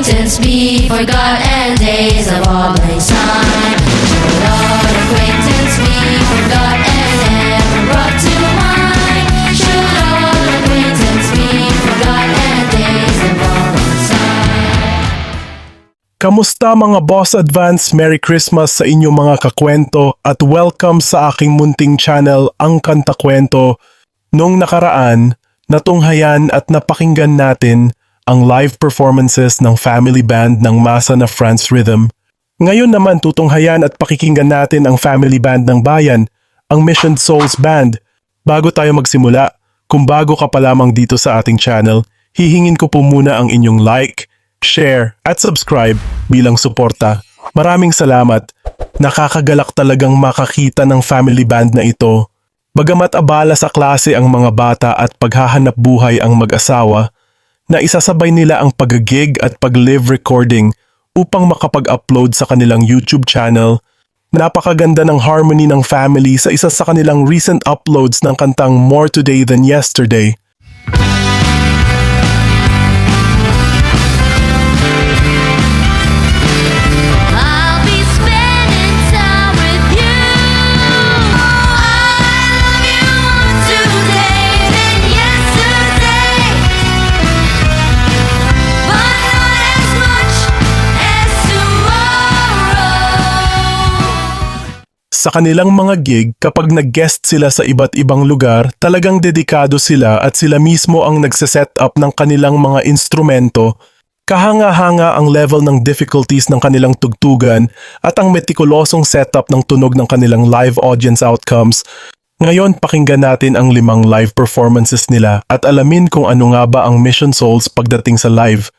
acquaintance be forgot and days of old lang syne? Should old acquaintance be forgot and never brought to mind? Should old acquaintance be forgot and days of old lang syne? Kamusta mga Boss Advance? Merry Christmas sa inyong mga kakwento at welcome sa aking munting channel, Ang Kanta Kwento. Nung nakaraan, natunghayan at napakinggan natin ang live performances ng family band ng Masa na France Rhythm. Ngayon naman tutunghayan at pakikinggan natin ang family band ng bayan, ang Mission Souls Band. Bago tayo magsimula, kung bago ka pa lamang dito sa ating channel, hihingin ko po muna ang inyong like, share at subscribe bilang suporta. Maraming salamat. Nakakagalak talagang makakita ng family band na ito. Bagamat abala sa klase ang mga bata at paghahanap buhay ang mag-asawa, na isasabay nila ang pag-gig at pag-live recording upang makapag-upload sa kanilang YouTube channel. Napakaganda ng harmony ng family sa isa sa kanilang recent uploads ng kantang More Today Than Yesterday. I'll be spending time with you. I love you more today than yesterday, but not as much as tomorrow. Sa kanilang mga gig, kapag nag-guest sila sa iba't ibang lugar, talagang dedikado sila at sila mismo ang nagse-set up ng kanilang mga instrumento. Kahanga-hanga ang level ng difficulties ng kanilang tugtugan at ang metikulosong setup ng tunog ng kanilang live audience outcomes. Ngayon, pakinggan natin ang 5 live performances nila at alamin kung ano nga ba ang Mission Souls pagdating sa live.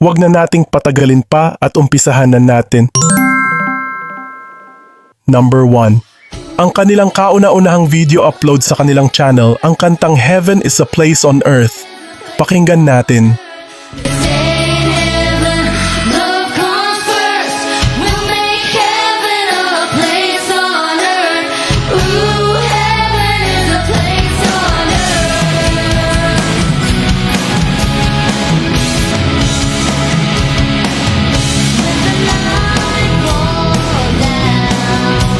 Huwag na nating patagalin pa at umpisahan na natin. Number 1. Ang kanilang kauna-unahang video upload sa kanilang channel, ang kantang Heaven is a Place on Earth. Pakinggan natin. Love comes first. We'll make heaven a place on earth. Ooh, heaven is a place on earth. When the light falls down,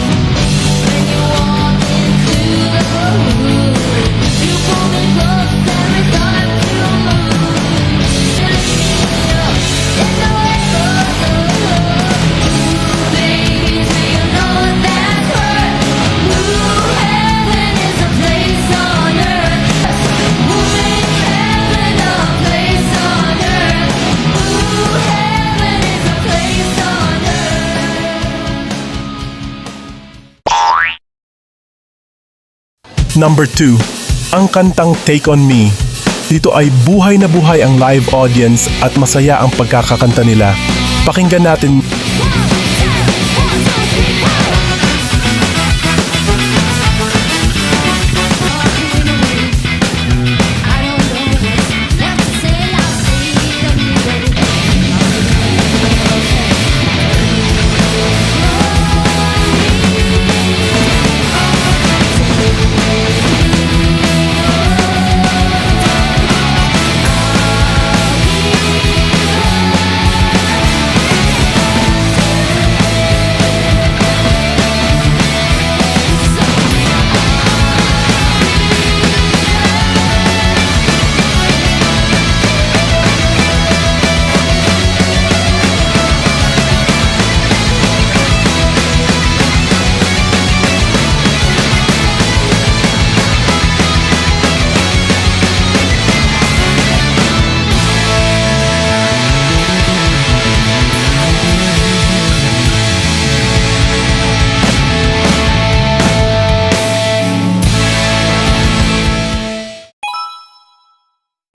when you walk into the room, you pull me close every time you move. Number 2. Ang kantang Take On Me. Dito ay buhay na buhay ang live audience at masaya ang pagkakakanta nila. Pakinggan natin.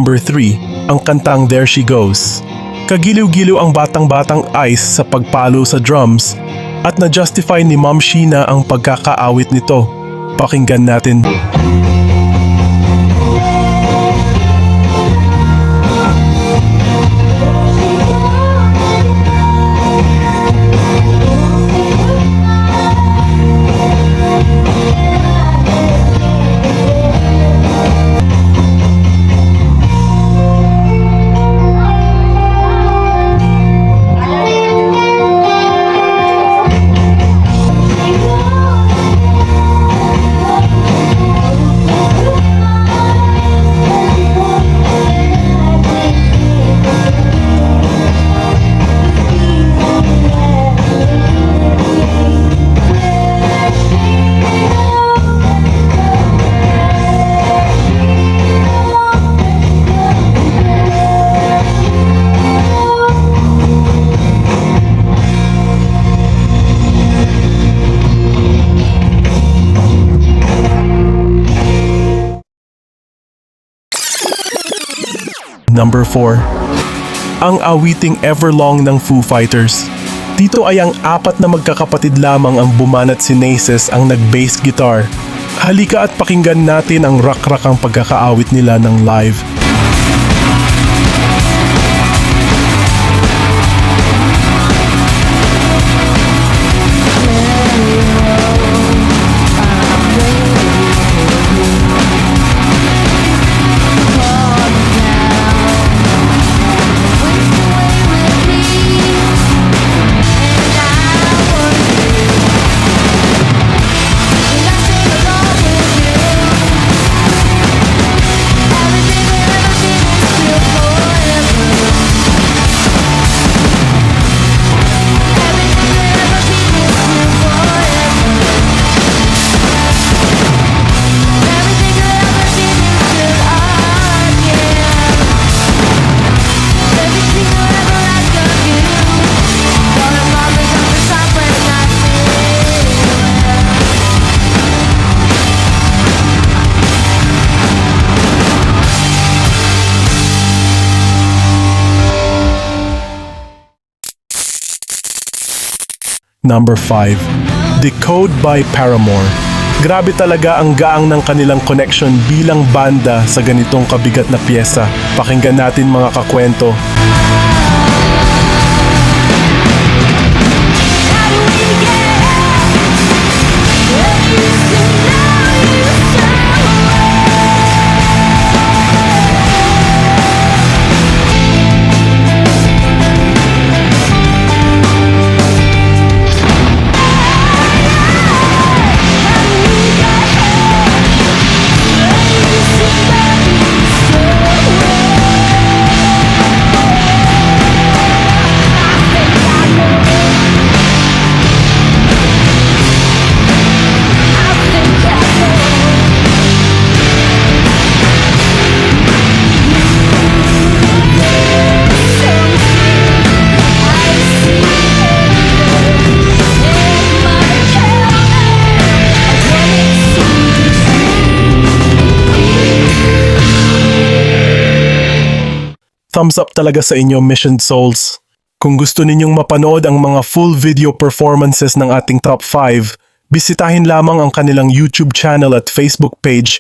Number 3. Ang kantang There She Goes. Kagiliw-giliw ang batang-batang Ice sa pagpalo sa drums at na-justify ni Ma'am Sheena ang pagkakaawit nito. Pakinggan natin. Number 4. Ang awiting Everlong ng Foo Fighters. Dito ay ang apat na magkakapatid lamang ang bumanat si Naces ang nag-bass guitar. Halika at pakinggan natin ang rock-rockang pagkakaawit nila ng live. Number 5. Decode by Paramore. Grabe talaga ang gaang ng kanilang connection bilang banda sa ganitong kabigat na piyesa. Pakinggan natin mga kakwento. Thumbs up talaga sa inyo, Mission Souls. Kung gusto ninyong mapanood ang mga full video performances ng ating top 5, bisitahin lamang ang kanilang YouTube channel at Facebook page.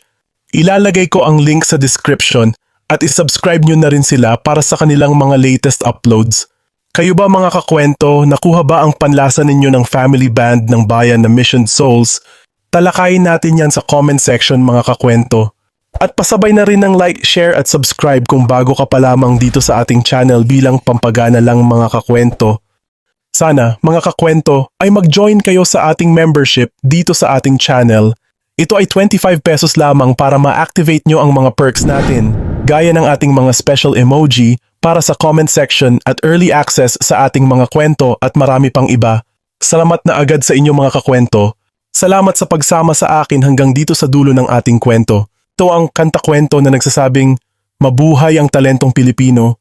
Ilalagay ko ang link sa description at isubscribe nyo na rin sila para sa kanilang mga latest uploads. Kayo ba mga kakwento, nakuha ba ang panlasa ninyo ng family band ng bayan na Mission Souls? Talakayin natin yan sa comment section mga kakwento. At pasabay na rin ng like, share at subscribe kung bago ka pa lamang dito sa ating channel bilang pampagana lang mga kakwento. Sana, mga kakwento, ay mag-join kayo sa ating membership dito sa ating channel. Ito ay 25 pesos lamang para ma-activate nyo ang mga perks natin, gaya ng ating mga special emoji para sa comment section at early access sa ating mga kwento at marami pang iba. Salamat na agad sa inyo mga kakwento. Salamat sa pagsama sa akin hanggang dito sa dulo ng ating kwento. Ito ang kanta-kwento na nagsasabing, mabuhay ang talentong Pilipino.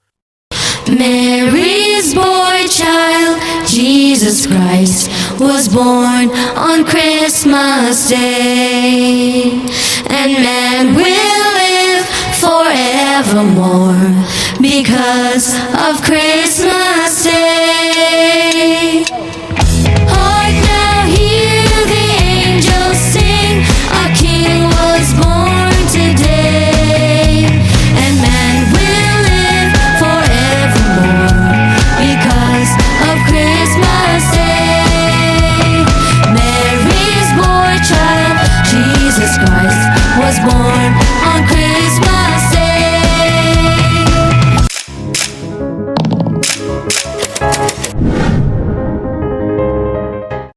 Mary's boy child, Jesus Christ, was born on Christmas Day. And man will live forevermore because of Christmas.